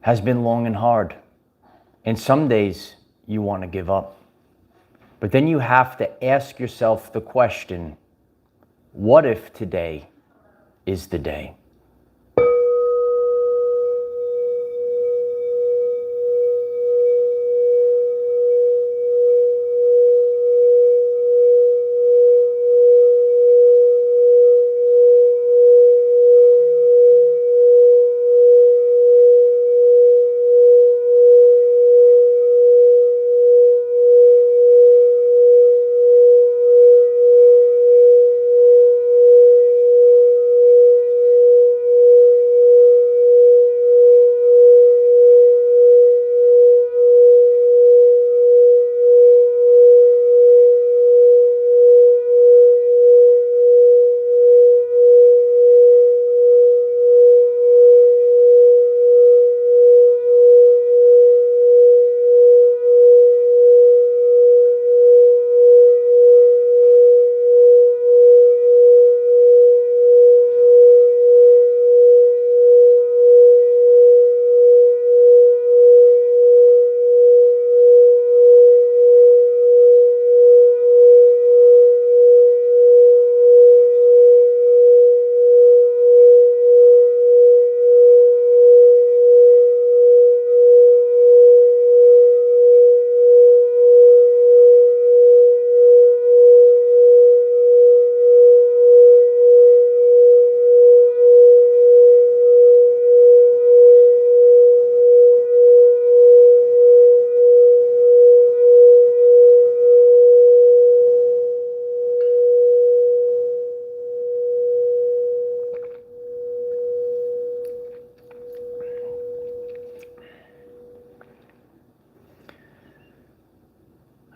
has been long and hard. And some days you want to give up. But then you have to ask yourself the question, what if today is the day?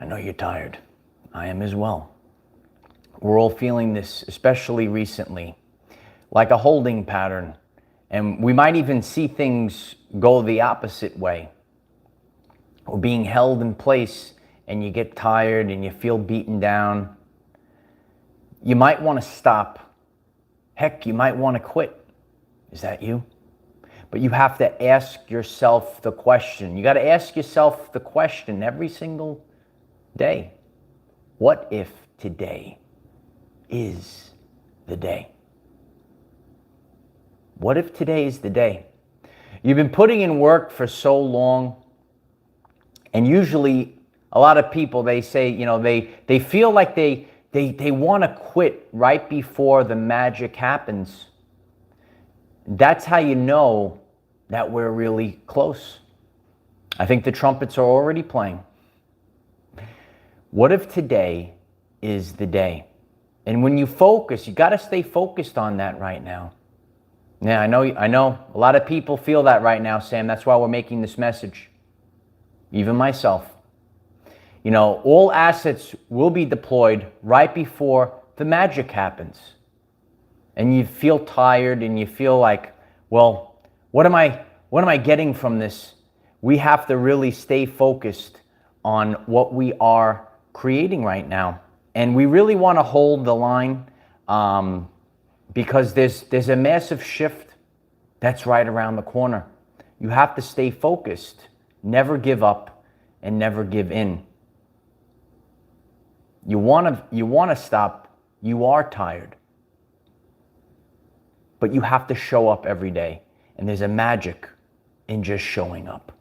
I know you're tired. I am as well. We're all feeling this, especially recently, like a holding pattern. And we might even see things go the opposite way. We're being held in place and you get tired and you feel beaten down. You might want to stop. Heck, you might want to quit. Is that you? But you have to ask yourself the question. You got to ask yourself the question every single day. What if today is the day? What if today is the day? You've been putting in work for so long, and usually a lot of people, they say, you know, they feel like they want to quit right before the magic happens. That's how you know that we're really close. I think the trumpets are already playing. What if today is the day? And when you focus, you got to stay focused on that right now. Yeah, I know a lot of people feel that right now, Sam. That's why we're making this message. Even myself. You know, all assets will be deployed right before the magic happens. And you feel tired and you feel like, well, what am I getting from this? We have to really stay focused on what we are creating right now. And we really want to hold the line because there's a massive shift that's right around the corner. You have to stay focused, never give up, and never give in. You want to stop. You are tired. But you have to show up every day. And there's a magic in just showing up.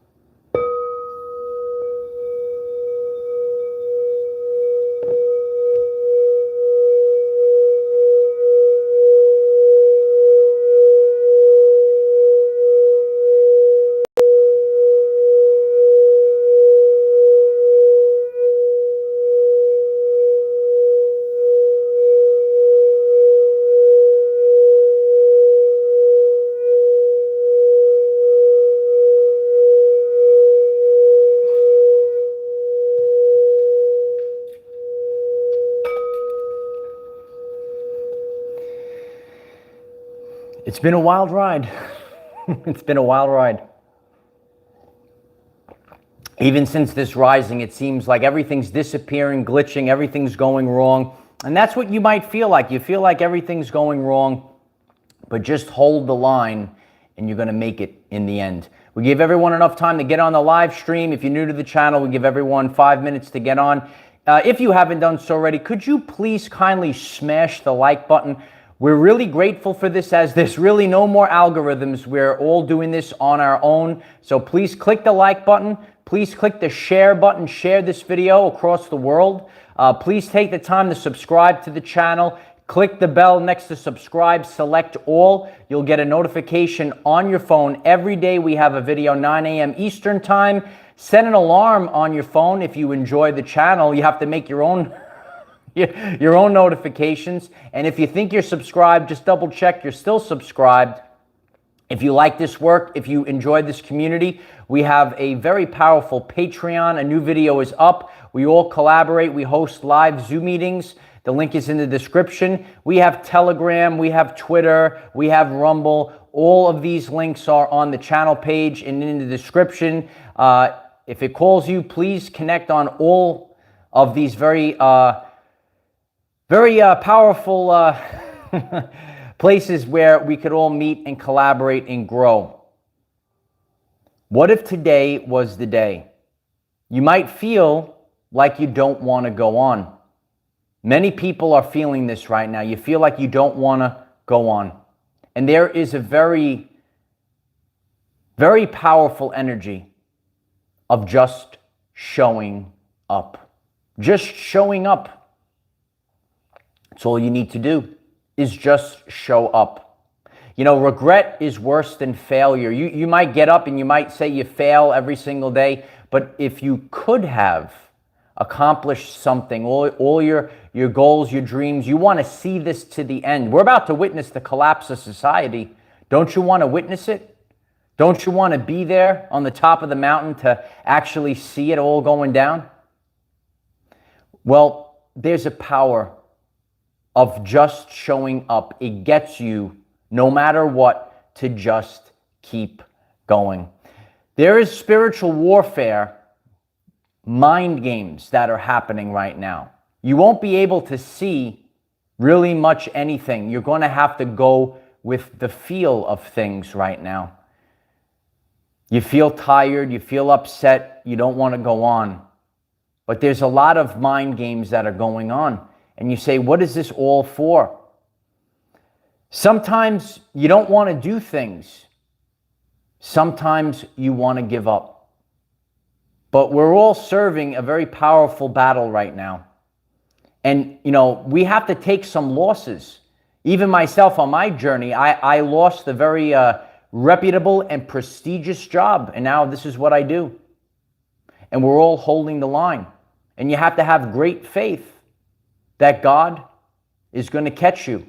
It's been a wild ride. It's been a wild ride. Even since this rising, it seems like everything's disappearing, glitching, everything's going wrong. And that's what you might feel like. You feel like everything's going wrong, but just hold the line and you're going to make it in the end. We give everyone enough time to get on the live stream. If you're new to the channel, we give everyone 5 minutes to get on. If you haven't done so already, could you please kindly smash the like button? We're really grateful for this, as there's really no more algorithms. We're all doing this on our own. So please click the like button. Please click the share button. Share this video across the world. Please take the time to subscribe to the channel. Click the bell next to subscribe, select all. You'll get a notification on your phone. Every day we have a video, 9 a.m. Eastern time. Set an alarm on your phone if you enjoy the channel. You have to make your own notifications. And if you think you're subscribed, just double check you're still subscribed. If you like this work, if you enjoy this community, we have a very powerful Patreon. A new video is up. We all collaborate. We host live Zoom meetings. The link is in the description. We have Telegram, we have Twitter, we have Rumble. All of these links are on the channel page and in the description. If it calls you, please connect on all of these very powerful places where we could all meet and collaborate and grow. What if today was the day? You might feel like you don't want to go on. Many people are feeling this right now. You feel like you don't want to go on. And there is a very, very powerful energy of just showing up. Just showing up. That's all you need to do, is just show up. You know, regret is worse than failure. You might get up and you might say you fail every single day, but if you could have accomplished something, all your goals, your dreams, you want to see this to the end. We're about to witness the collapse of society. Don't you want to witness it? Don't you want to be there on the top of the mountain to actually see it all going down? Well, there's a power of just showing up. It gets you, no matter what, to just keep going. There is spiritual warfare, mind games that are happening right now. You won't be able to see really much anything. You're going to have to go with the feel of things right now. You feel tired, you feel upset, you don't want to go on. But there's a lot of mind games that are going on. And you say, what is this all for? Sometimes you don't want to do things. Sometimes you want to give up. But we're all serving a very powerful battle right now. And, you know, we have to take some losses. Even myself on my journey, I lost a very reputable and prestigious job. And now this is what I do. And we're all holding the line. And you have to have great faith that God is going to catch you.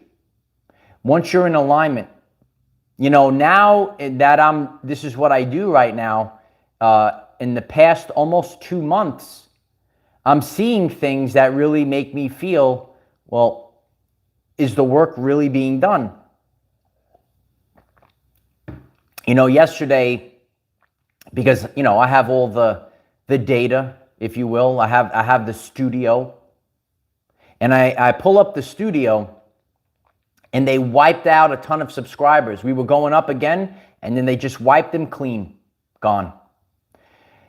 Once you're in alignment. You know, now that this is what I do right now, in the past almost 2 months, I'm seeing things that really make me feel, well, is the work really being done? You know, yesterday, because, you know, I have all the data, if you will. I have the studio. And I pull up the studio, and they wiped out a ton of subscribers. We were going up again, and then they just wiped them clean. Gone.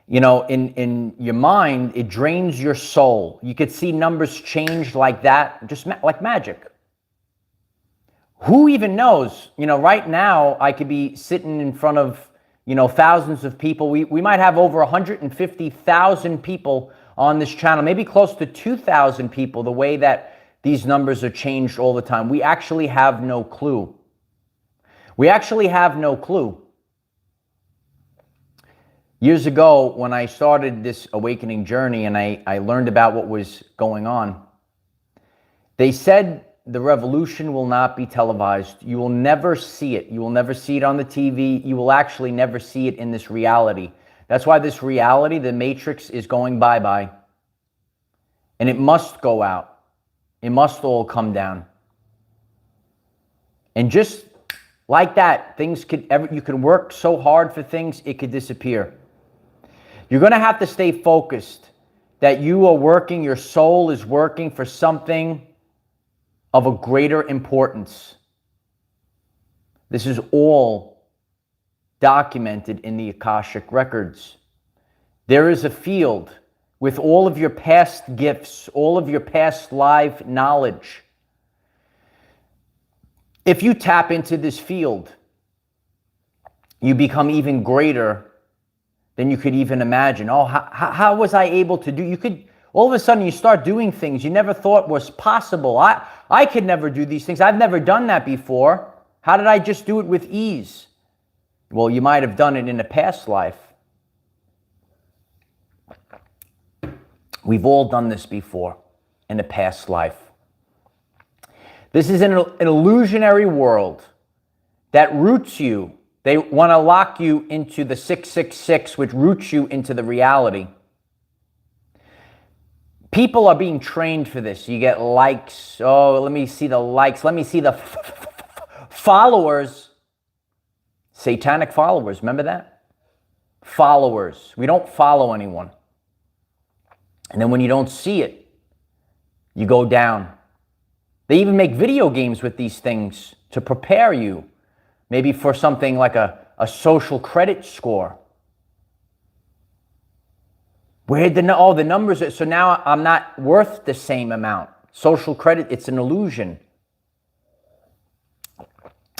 You know, in your mind, it drains your soul. You could see numbers change like that, just like magic. Who even knows? You know, right now, I could be sitting in front of, you know, thousands of people. We might have over 150,000 people on this channel, maybe close to 2,000 people, the way that these numbers are changed all the time. We actually have no clue. We actually have no clue. Years ago, when I started this awakening journey and I learned about what was going on, they said the revolution will not be televised. You will never see it. You will never see it on the TV. You will actually never see it in this reality. That's why this reality, the matrix, is going bye-bye. And it must go out. It must all come down. And just like that, you can work so hard for things, it could disappear. You're going to have to stay focused that you are working, your soul is working for something of a greater importance. This is all documented in the Akashic records. There is a field with all of your past gifts, all of your past live knowledge. If you tap into this field, you become even greater than you could even imagine. Oh, how was I able to do? You could, all of a sudden you start doing things you never thought was possible. I could never do these things. I've never done that before. How did I just do it with ease? Well, you might have done it in a past life. We've all done this before in a past life. This is an illusionary world that roots you. They want to lock you into the 666, which roots you into the reality. People are being trained for this. You get likes. Oh, let me see the likes. Let me see the followers. Satanic followers. Remember that? Followers. We don't follow anyone. And then when you don't see it, you go down. They even make video games with these things to prepare you, maybe for something like a social credit score. Where the numbers are, so now I'm not worth the same amount. Social credit, it's an illusion.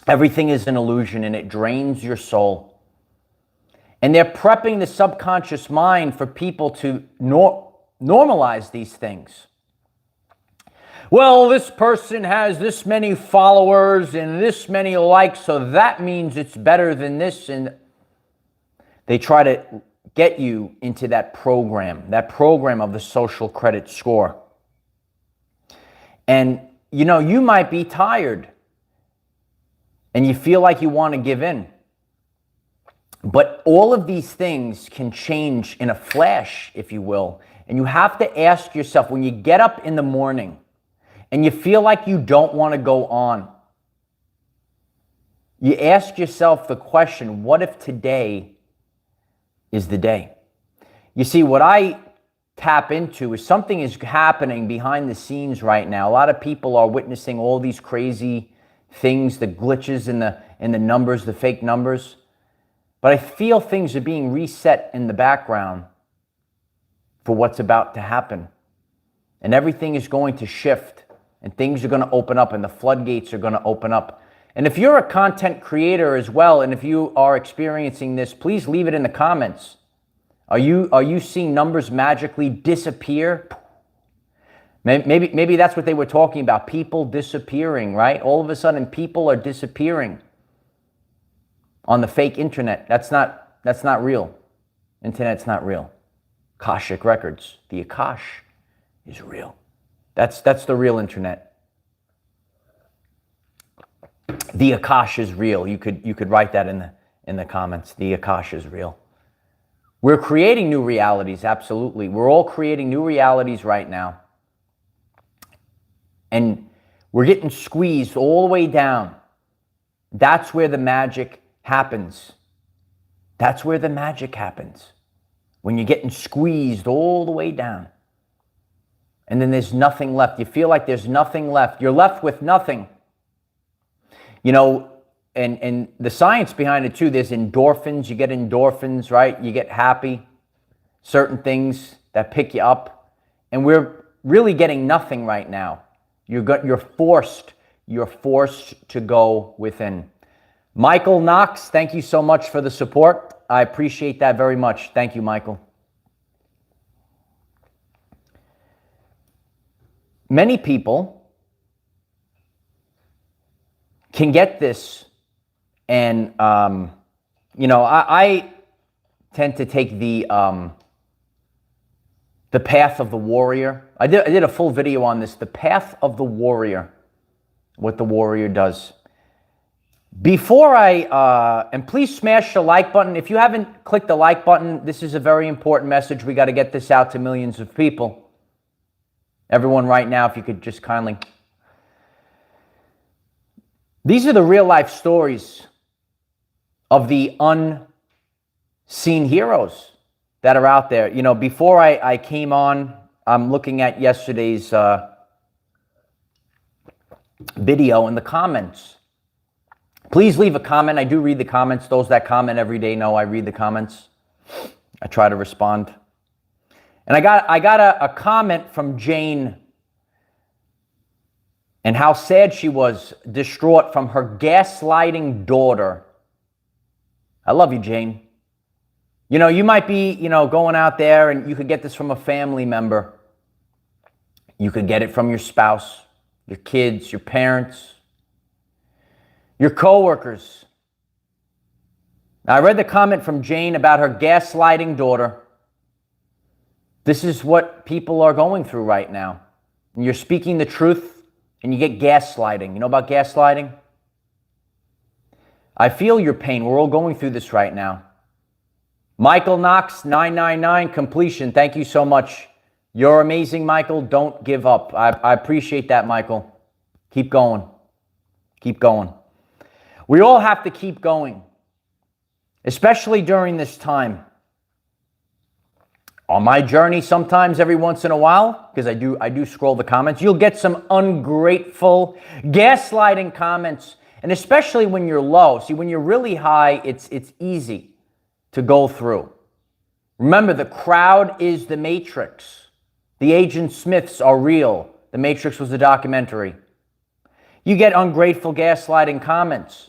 Everything is an illusion and it drains your soul. And they're prepping the subconscious mind for people to normalize these things. Well, this person has this many followers and this many likes, so that means it's better than this. And they try to get you into that program of the social credit score. And, you know, you might be tired and you feel like you want to give in. But all of these things can change in a flash, if you will. And you have to ask yourself, when you get up in the morning and you feel like you don't want to go on, you ask yourself the question, what if today is the day? You see, what I tap into is something is happening behind the scenes right now. A lot of people are witnessing all these crazy things, the glitches in the numbers, the fake numbers. But I feel things are being reset in the background for what's about to happen. And everything is going to shift and things are going to open up and the floodgates are going to open up. And if you're a content creator as well, and if you are experiencing this, please leave it in the comments. Are you seeing numbers magically disappear? Maybe that's what they were talking about, people disappearing, right? All of a sudden people are disappearing on the fake internet. That's not real. Internet's not real. Akashic records, the Akash is real. That's the real internet. The Akash is real. You could write that in the comments. The Akash is real. We're creating new realities, absolutely. We're all creating new realities right now. And we're getting squeezed all the way down. That's where the magic happens. That's where the magic happens. When you're getting squeezed all the way down. And then there's nothing left. You feel like there's nothing left. You're left with nothing. You know, and the science behind it too, there's endorphins. You get endorphins, right? You get happy. Certain things that pick you up. And we're really getting nothing right now. You're forced to go within. Michael Knox, thank you so much for the support. I appreciate that very much. Thank you, Michael. Many people can get this, and you know, I tend to take the path of the warrior. I did a full video on this, the path of the warrior, what the warrior does. Before and please smash the like button. If you haven't clicked the like button, this is a very important message. We got to get this out to millions of people. Everyone right now, if you could just kindly. These are the real life stories of the unseen heroes that are out there. You know, before I came on, I'm looking at yesterday's video in the comments. Please leave a comment. I do read the comments. Those that comment every day know I read the comments. I try to respond. And I got a comment from Jane and how sad she was, distraught from her gaslighting daughter. I love you, Jane. You know, you might be, going out there and you could get this from a family member. You could get it from your spouse, your kids, your parents, your coworkers. Now, I read the comment from Jane about her gaslighting daughter. This is what people are going through right now. And you're speaking the truth and you get gaslighting. You know about gaslighting? I feel your pain. We're all going through this right now. Michael Knox, 999, completion. Thank you so much. You're amazing, Michael. Don't give up. I appreciate that, Michael. Keep going. Keep going. We all have to keep going, especially during this time. On my journey, sometimes every once in a while, because I do scroll the comments, you'll get some ungrateful, gaslighting comments. And especially when you're low. See, when you're really high, it's easy to go through. Remember, the crowd is the Matrix. The Agent Smiths are real. The Matrix was a documentary. You get ungrateful, gaslighting comments.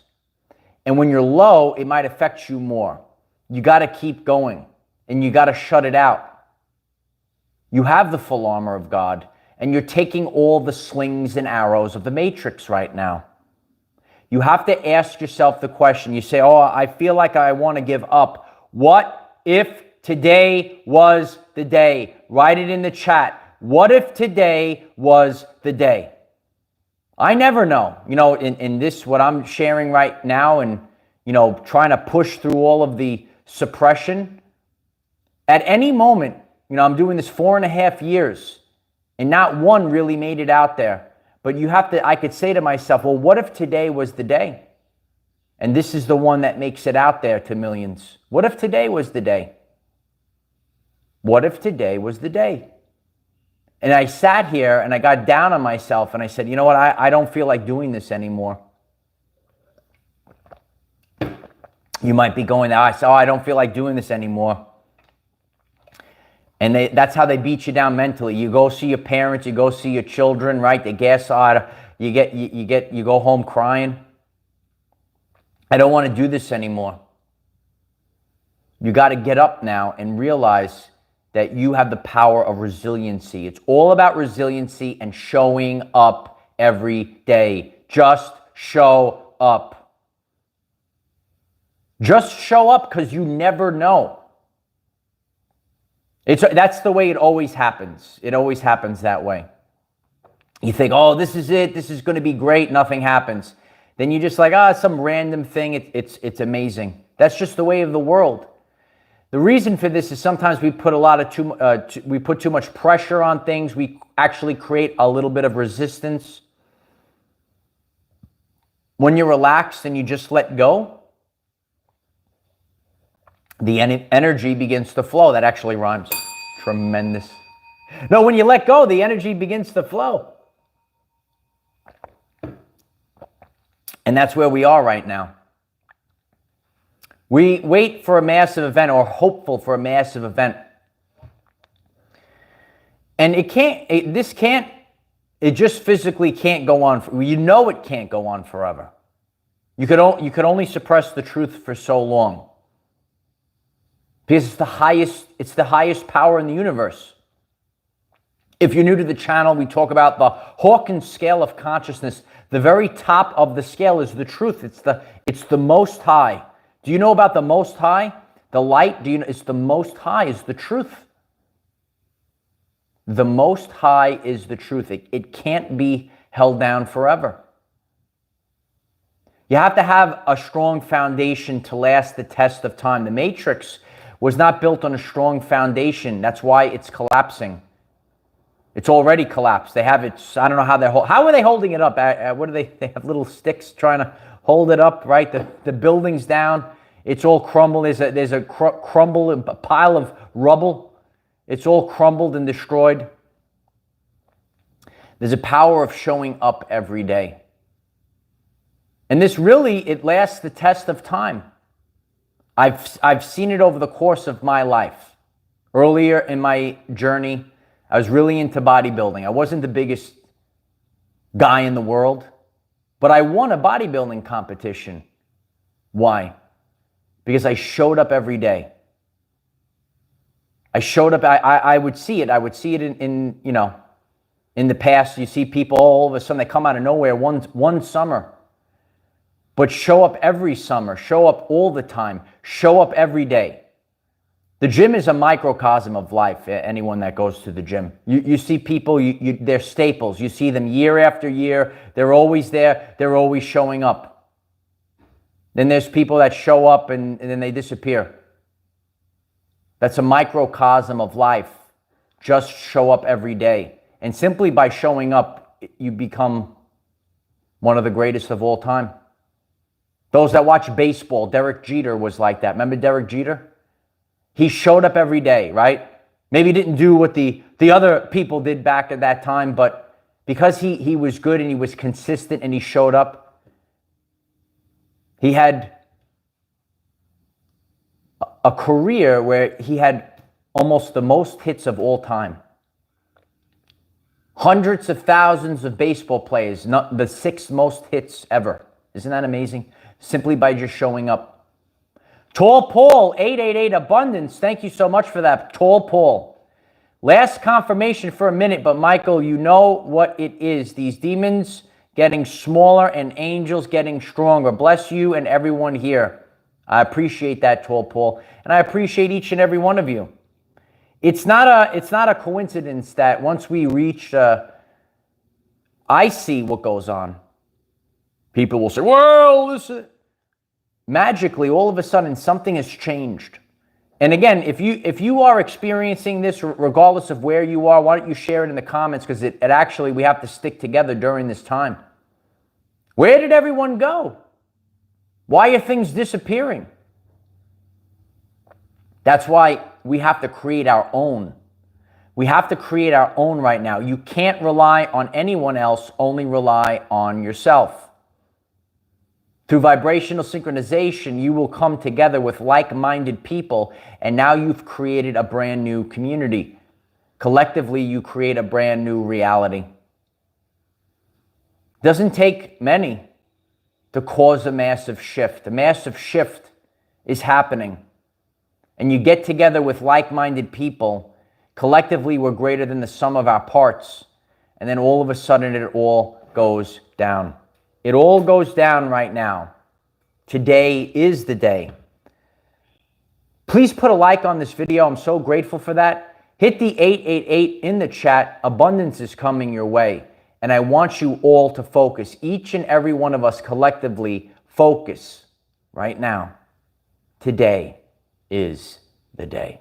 And when you're low, it might affect you more. You got to keep going. And you got to shut it out. You have the full armor of God. And you're taking all the slings and arrows of the Matrix right now. You have to ask yourself the question. You say, oh, I feel like I want to give up. What if today was the day? Write it in the chat. What if today was the day? I never know. In this, what I'm sharing right now and, trying to push through all of the suppression, at any moment, I'm doing this 4.5 years and not one really made it out there. But I could say to myself, well, what if today was the day? And this is the one that makes it out there to millions. What if today was the day? What if today was the day? And I sat here and I got down on myself and I said, you know what? I don't feel like doing this anymore. You might be going there. I said, I don't feel like doing this anymore. And that's how they beat you down mentally. You go see your parents, you go see your children, right? They gas out. You go home crying. I don't want to do this anymore. You got to get up now and realize that you have the power of resiliency. It's all about resiliency and showing up every day. Just show up. Just show up, because you never know. That's the way it always happens. It always happens that way. You think, oh, this is it. This is going to be great. Nothing happens. Then you're just like, some random thing. It's amazing. That's just the way of the world. The reason for this is sometimes we put we put too much pressure on things. We actually create a little bit of resistance. When you're relaxed and you just let go, the energy begins to flow. That actually rhymes. Tremendous. No, when you let go, the energy begins to flow. And that's where we are right now. We wait for a massive event, or hopeful for a massive event. And it just physically can't go on. It can't go on forever. You could only suppress the truth for so long. Because it's the highest power in the universe. If you're new to the channel, we talk about the Hawkins scale of consciousness. The very top of the scale is the truth. It's the most high. Do you know about the Most High? The light, it's the Most High is the truth. The Most High is the truth. It can't be held down forever. You have to have a strong foundation to last the test of time. The Matrix was not built on a strong foundation. That's why it's collapsing. It's already collapsed. They have it, I don't know how are they holding it up? What do they have little sticks trying to hold it up, right? The building's down. It's all crumbled. There's a pile of rubble. It's all crumbled and destroyed. There's a power of showing up every day. And this really, it lasts the test of time. I've seen it over the course of my life. Earlier in my journey, I was really into bodybuilding. I wasn't the biggest guy in the world, but I won a bodybuilding competition. Why? Because I showed up every day. I showed up, I would see it. I would see it in in the past. You see people all of a sudden, they come out of nowhere one summer. But show up every summer, show up all the time, show up every day. The gym is a microcosm of life, anyone that goes to the gym. You see people, they're staples. You see them year after year. They're always there. They're always showing up. Then there's people that show up and then they disappear. That's a microcosm of life. Just show up every day. And simply by showing up, you become one of the greatest of all time. Those that watch baseball, Derek Jeter was like that. Remember Derek Jeter? He showed up every day, right? Maybe didn't do what the other people did back at that time, but because he was good and he was consistent and he showed up, he had a career where he had almost the most hits of all time. Hundreds of thousands of baseball players, not the 6th most hits ever. Isn't that amazing? Simply by just showing up. Tall Paul, 888 Abundance. Thank you so much for that, Tall Paul. Last confirmation for a minute, but Michael, you know what it is. These demons getting smaller and angels getting stronger. Bless you and everyone here. I appreciate that, Tall Paul. And I appreciate each and every one of you. It's not a coincidence that once we reach, I see what goes on. People will say, well, listen. Magically, all of a sudden, something has changed. And again, if you are experiencing this, regardless of where you are, why don't you share it in the comments? Because it actually, we have to stick together during this time. Where did everyone go? Why are things disappearing? That's why we have to create our own. We have to create our own right now. You can't rely on anyone else, only rely on yourself. Through vibrational synchronization, you will come together with like-minded people, and now you've created a brand new community. Collectively, you create a brand new reality. Doesn't take many to cause a massive shift. A massive shift is happening. And you get together with like-minded people. Collectively, we're greater than the sum of our parts. And then all of a sudden, it all goes down. It all goes down right now. Today is the day. Please put a like on this video. I'm so grateful for that. Hit the 888 in the chat. Abundance is coming your way. And I want you all to focus. Each and every one of us collectively focus right now. Today is the day.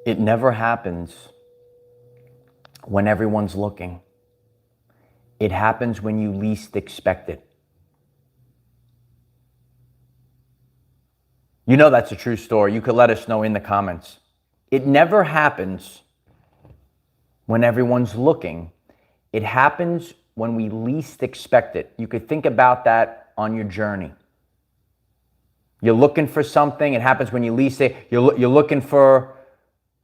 It never happens when everyone's looking. It happens when you least expect it. You know that's a true story. You could let us know in the comments. It never happens when everyone's looking. It happens when we least expect it. You could think about that on your journey. You're looking for something. It happens when you least say you're looking for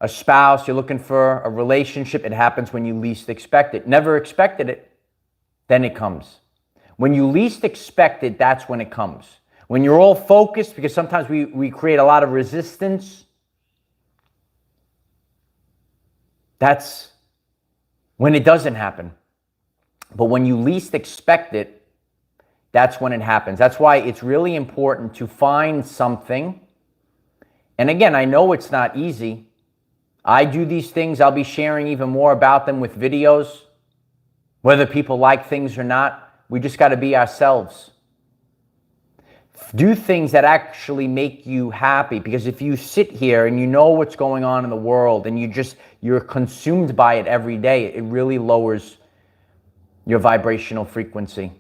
a spouse. You're looking for a relationship. It happens when you least expect it. Never expected it, then it comes. When you least expect it, that's when it comes. When you're all focused, because sometimes we create a lot of resistance, that's when it doesn't happen. But when you least expect it, that's when it happens. That's why it's really important to find something. And again, I know it's not easy. I do these things. I'll be sharing even more about them with videos. Whether people like things or not, we just got to be ourselves. Do things that actually make you happy. Because if you sit here and you know what's going on in the world and you're consumed by it every day, it really lowers your vibrational frequency.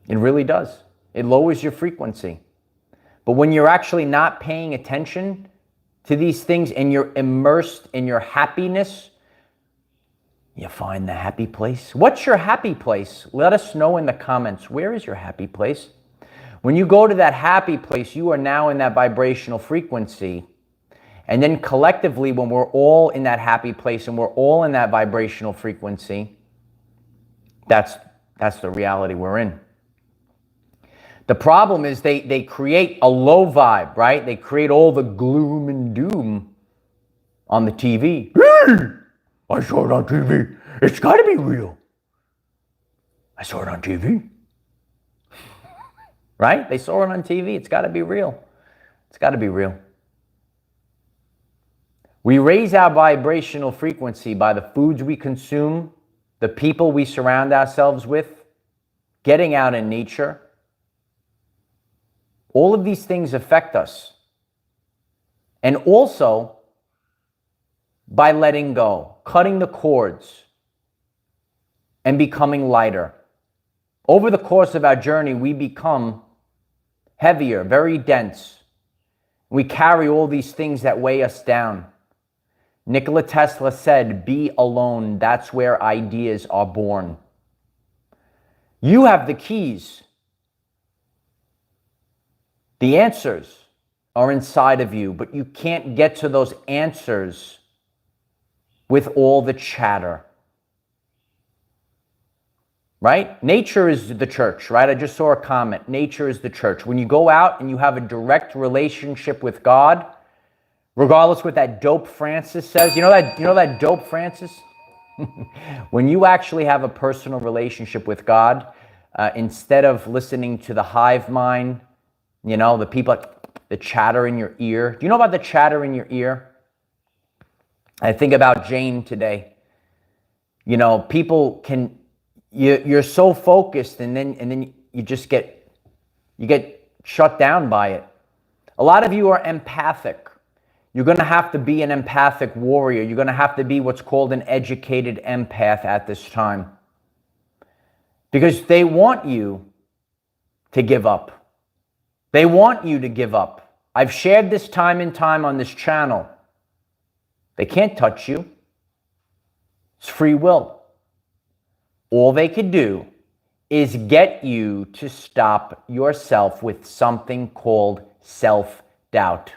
It really does. It lowers your frequency. But when you're actually not paying attention to these things and you're immersed in your happiness, you find the happy place. What's your happy place? Let us know in the comments. Where is your happy place? When you go to that happy place, you are now in that vibrational frequency. And then collectively, when we're all in that happy place and we're all in that vibrational frequency, that's the reality we're in. The problem is they create a low vibe, right? They create all the gloom and doom on the TV. Hey, I saw it on TV. It's got to be real. I saw it on TV. Right? They saw it on TV. It's got to be real. It's got to be real. We raise our vibrational frequency by the foods we consume, the people we surround ourselves with, getting out in nature. All of these things affect us. And also by letting go, cutting the cords, and becoming lighter. Over the course of our journey, we become heavier, very dense. We carry all these things that weigh us down. Nikola Tesla said, "Be alone. That's where ideas are born." You have the keys. The answers are inside of you, but you can't get to those answers with all the chatter. Right? Nature is the church, right? I just saw a comment. Nature is the church. When you go out and you have a direct relationship with God, regardless what that dope Francis says, you know that dope Francis? When you actually have a personal relationship with God, instead of listening to the hive mind, the people, the chatter in your ear. Do you know about the chatter in your ear? I think about Jane today. People can, you're so focused and then you just get shut down by it. A lot of you are empathic. You're going to have to be an empathic warrior. You're going to have to be what's called an educated empath at this time. Because they want you to give up. They want you to give up. I've shared this time and time on this channel. They can't touch you. It's free will. All they could do is get you to stop yourself with something called self-doubt.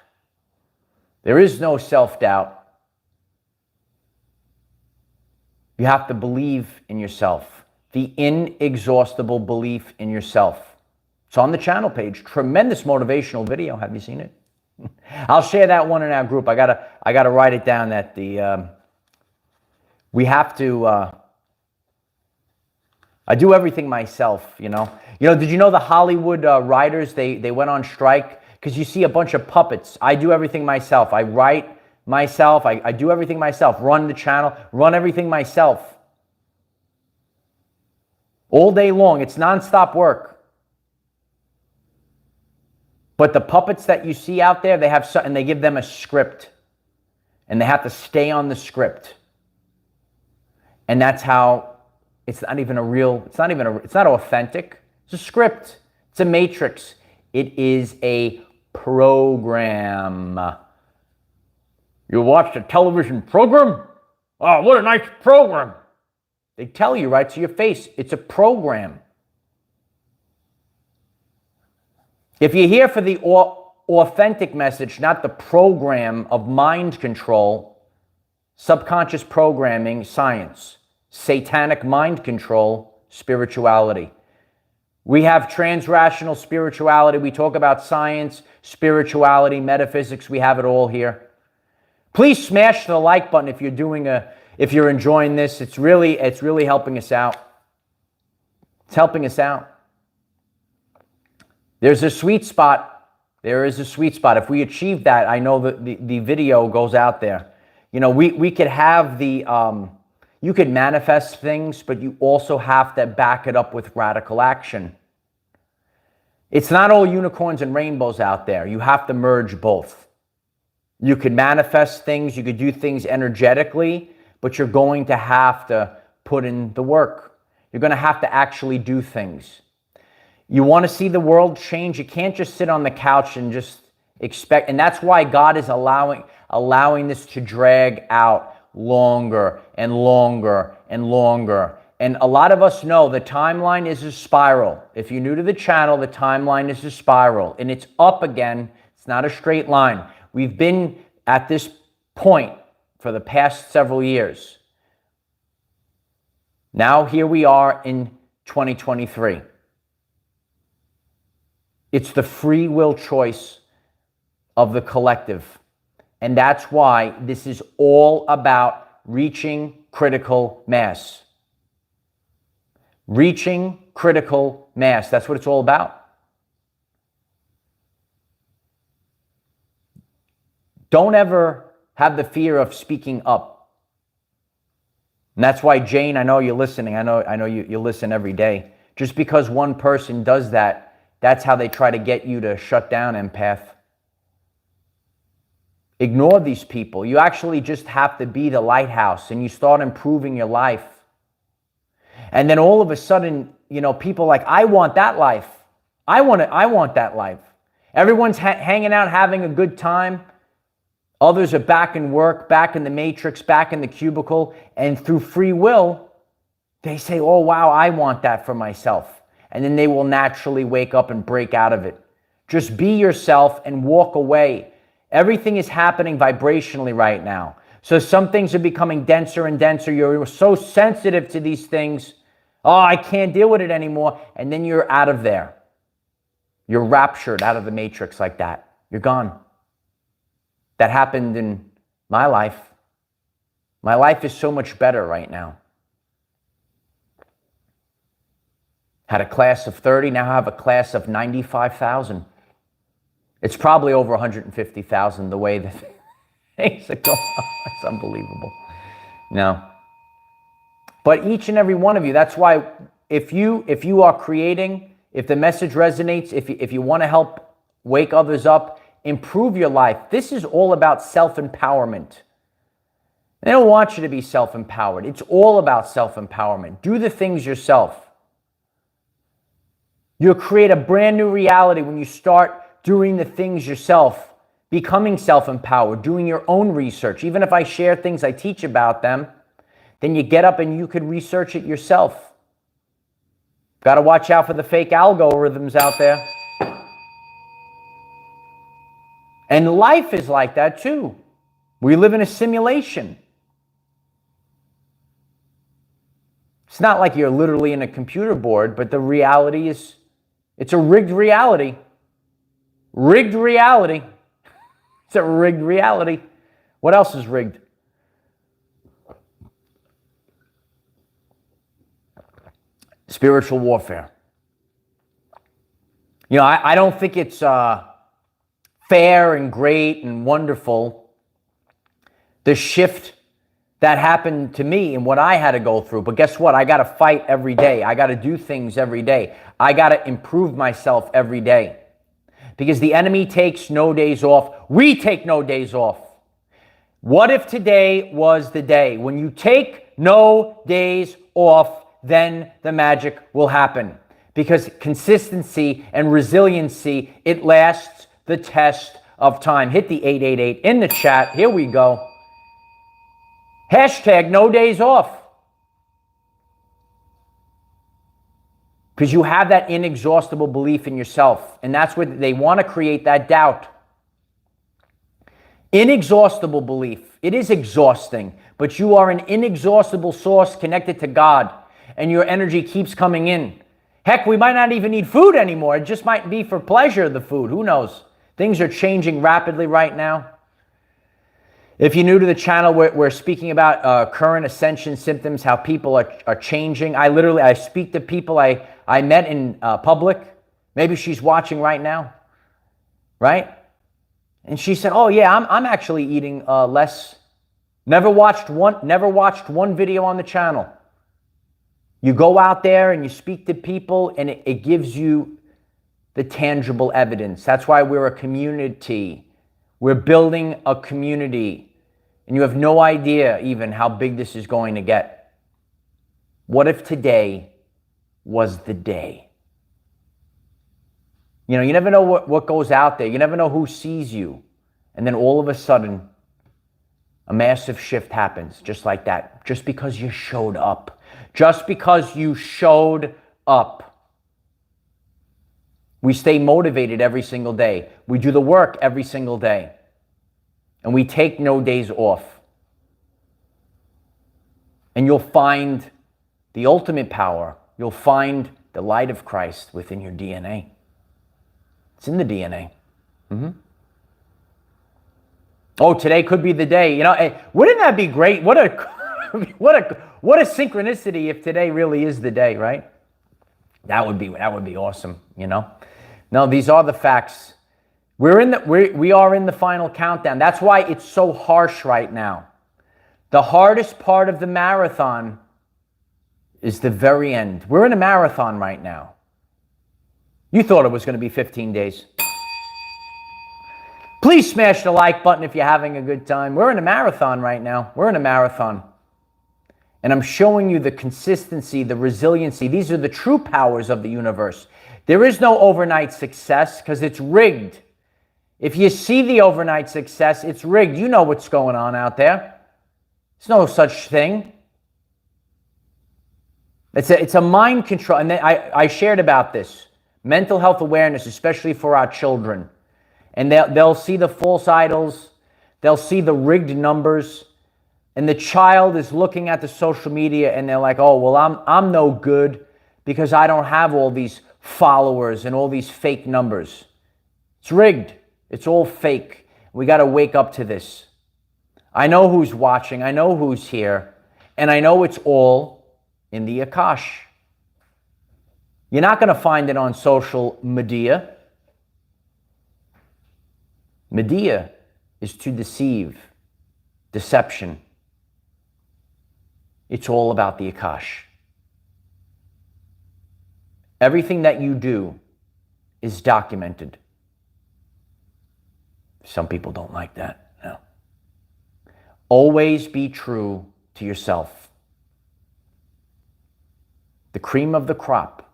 There is no self-doubt. You have to believe in yourself. The inexhaustible belief in yourself. It's on the channel page. Tremendous motivational video. Have you seen it? I'll share that one in our group. I gotta write it down that we have to, I do everything myself, Did you know the Hollywood writers, they went on strike? Because you see a bunch of puppets. I do everything myself. I write myself. I do everything myself. Run the channel. Run everything myself. All day long. It's nonstop work. But the puppets that you see out there, and they give them a script. And they have to stay on the script. And that's how, it's not authentic. It's a script. It's a matrix. It is a program. You watched a television program? Oh, what a nice program. They tell you right to your face, it's a program. If you're here for the authentic message, not the program of mind control, subconscious programming, science, satanic mind control, spirituality. We have transrational spirituality. We talk about science, spirituality, metaphysics. We have it all here. Please smash the like button if you're enjoying this. It's really helping us out. It's helping us out. There's a sweet spot. There is a sweet spot. If we achieve that, I know that the video goes out there. You know, we could have you could manifest things, but you also have to back it up with radical action. It's not all unicorns and rainbows out there. You have to merge both. You could manifest things, you could do things energetically, but you're going to have to put in the work. You're going to have to actually do things. You want to see the world change, you can't just sit on the couch and just expect, and that's why God is allowing this to drag out longer and longer and longer. And a lot of us know the timeline is a spiral. If you're new to the channel, the timeline is a spiral, and it's up again. It's not a straight line. We've been at this point for the past several years. Now here we are in 2023. It's the free will choice of the collective. And that's why this is all about reaching critical mass. Reaching critical mass. That's what it's all about. Don't ever have the fear of speaking up. And that's why, Jane, I know you're listening. I know you listen every day. Just because one person does that, that's how they try to get you to shut down, empath. Ignore these people. You actually just have to be the lighthouse, and you start improving your life. And then all of a sudden, you know, people are like, I want that life. I want that life. Everyone's hanging out, having a good time. Others are back in work, back in the matrix, back in the cubicle. And through free will, they say, oh, wow, I want that for myself. And then they will naturally wake up and break out of it. Just be yourself and walk away. Everything is happening vibrationally right now. So some things are becoming denser and denser. You're so sensitive to these things. Oh, I can't deal with it anymore. And then you're out of there. You're raptured out of the matrix like that. You're gone. That happened in my life. My life is so much better right now. Had a class of 30, now I have a class of 95,000. It's probably over 150,000 the way that things are going on. It's unbelievable. No. But each and every one of you, that's why if you are creating, if the message resonates, if you want to help wake others up, improve your life, this is all about self-empowerment. They don't want you to be self-empowered. It's all about self-empowerment. Do the things yourself. You'll create a brand new reality when you start doing the things yourself, becoming self-empowered, doing your own research. Even if I share things, I teach about them, then you get up and you can research it yourself. Got to watch out for the fake algorithms out there. And life is like that too. We live in a simulation. It's not like you're literally in a computer board, but the reality is, it's a rigged reality. Rigged reality. It's a rigged reality. What else is rigged? Spiritual warfare. You know, I don't think it's fair and great and wonderful, the shift that happened to me and what I had to go through. But guess what? I got to fight every day. I got to do things every day. I got to improve myself every day. Because the enemy takes no days off. We take no days off. What if today was the day? When you take no days off, then the magic will happen. Because consistency and resiliency, it lasts the test of time. Hit the 888 in the chat. Here we go. Hashtag no days off. Because you have that inexhaustible belief in yourself. And that's what they want to create, that doubt. Inexhaustible belief. It is exhausting, but you are an inexhaustible source connected to God, and your energy keeps coming in. Heck, we might not even need food anymore. It just might be for pleasure, the food. Who knows? Things are changing rapidly right now. If you're new to the channel, we're speaking about current ascension symptoms, how people are changing. I speak to people I met in public. Maybe she's watching right now, right? And she said, "Oh yeah, I'm actually eating less. Never watched one video on the channel." You go out there and you speak to people, and it gives you the tangible evidence. That's why we're a community. We're building a community. And you have no idea even how big this is going to get. What if today was the day? You know, you never know what goes out there. You never know who sees you. And then all of a sudden, a massive shift happens just like that. Just because you showed up. Just because you showed up. We stay motivated every single day. We do the work every single day. And we take no days off. And you'll find the ultimate power. You'll find the light of Christ within your DNA. It's in the DNA. Oh, today could be the day. You know, hey, wouldn't that be great? What a synchronicity if today really is the day, right? That would be awesome, you know? No, these are the facts. We are in the final countdown. That's why it's so harsh right now. The hardest part of the marathon is the very end. We're in a marathon right now. You thought it was going to be 15 days. Please smash the like button if you're having a good time. We're in a marathon right now. We're in a marathon. And I'm showing you the consistency, the resiliency. These are the true powers of the universe. There is no overnight success because it's rigged. If you see the overnight success, it's rigged. You know what's going on out there. There's no such thing. It's a mind control. And then I shared about this. Mental health awareness, especially for our children. And they'll see the false idols. They'll see the rigged numbers. And the child is looking at the social media and they're like, oh, well, I'm no good because I don't have all these followers and all these fake numbers. It's rigged. It's all fake. We got to wake up to this. I know who's watching. I know who's here. And I know it's all in the Akash. You're not going to find it on social media. Media is to deceive. Deception. It's all about the Akash. Everything that you do is documented. Some people don't like that. No. Always be true to yourself. The cream of the crop,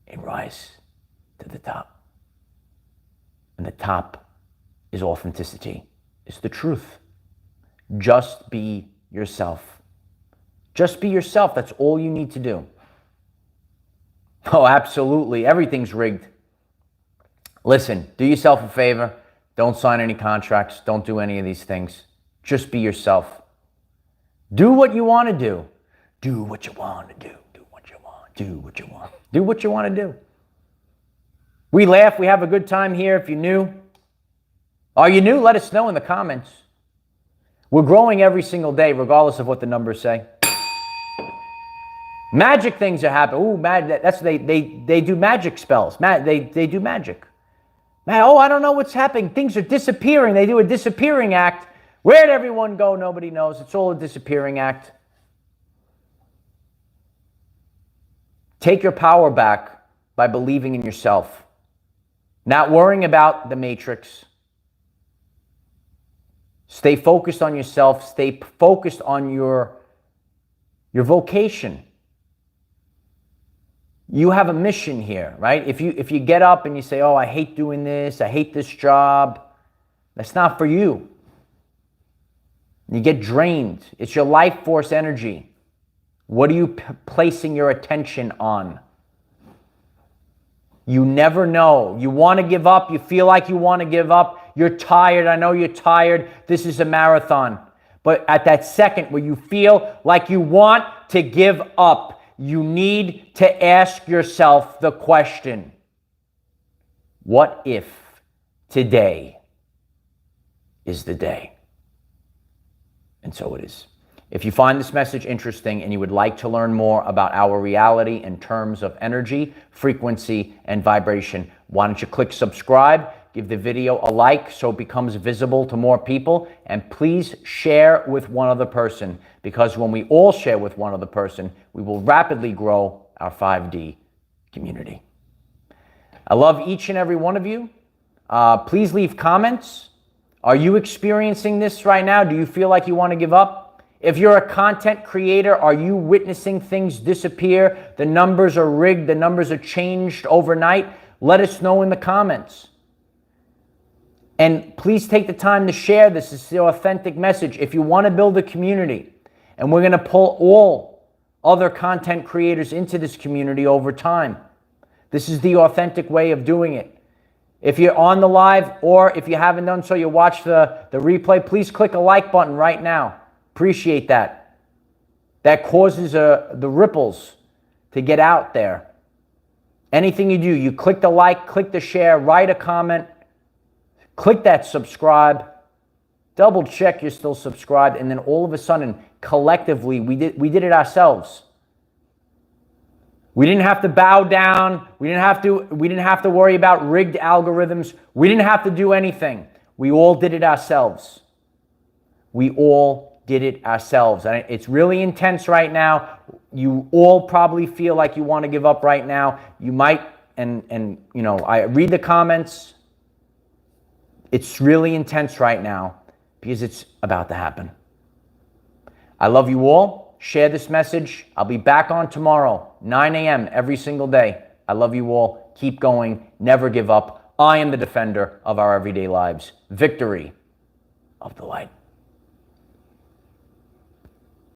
it rises to the top. And the top is authenticity. It's the truth. Just be yourself. Just be yourself. That's all you need to do. Oh, absolutely. Everything's rigged. Listen, do yourself a favor. Don't sign any contracts. Don't do any of these things. Just be yourself. Do what you want to do. Do what you want to do. Do what you want. Do what you want. Do what you want to do. We laugh. We have a good time here. If you're new. Are you new? Let us know in the comments. We're growing every single day, regardless of what the numbers say. Magic things are happening. Ooh, that's they do magic spells. They do magic. Oh, I don't know what's happening. Things are disappearing. They do a disappearing act. Where'd everyone go? Nobody knows. It's all a disappearing act. Take your power back by believing in yourself. Not worrying about the matrix. Stay focused on yourself. Stay focused on your vocation. You have a mission here, right? If you get up and you say, oh, I hate doing this, I hate this job, that's not for you. You get drained. It's your life force energy. What are you placing your attention on? You never know. You want to give up. You feel like you want to give up. You're tired. I know you're tired. This is a marathon. But at that second where you feel like you want to give up, you need to ask yourself the question, what if today is the day? And so it is. If you find this message interesting and you would like to learn more about our reality in terms of energy, frequency, and vibration, why don't you click subscribe, give the video a like so it becomes visible to more people, and please share with one other person, because when we all share with one other person, we will rapidly grow our 5D community. I love each and every one of you. Please leave comments. Are you experiencing this right now? Do you feel like you want to give up? If you're a content creator, are you witnessing things disappear? The numbers are rigged, the numbers are changed overnight? Let us know in the comments. And please take the time to share this. This is the authentic message. If you want to build a community, and we're going to pull all other content creators into this community over time, this is the authentic way of doing it. If you're on the live, or if you haven't done so, you watch the replay, please click a like button right now. Appreciate that. That causes the ripples to get out there. Anything you do, you click the like, click the share, write a comment, click that subscribe, double check you're still subscribed, and then all of a sudden, collectively, we did it ourselves. We didn't have to bow down. We didn't have to worry about rigged algorithms. We didn't have to do anything. We all did it ourselves. We all did it ourselves. And it's really intense right now. You all probably feel like you want to give up right now. You might, and you know, I read the comments. It's really intense right now because it's about to happen. I love you all. Share this message. I'll be back on tomorrow, 9 a.m. every single day. I love you all. Keep going. Never give up. I am the defender of our everyday lives. Victory of the light.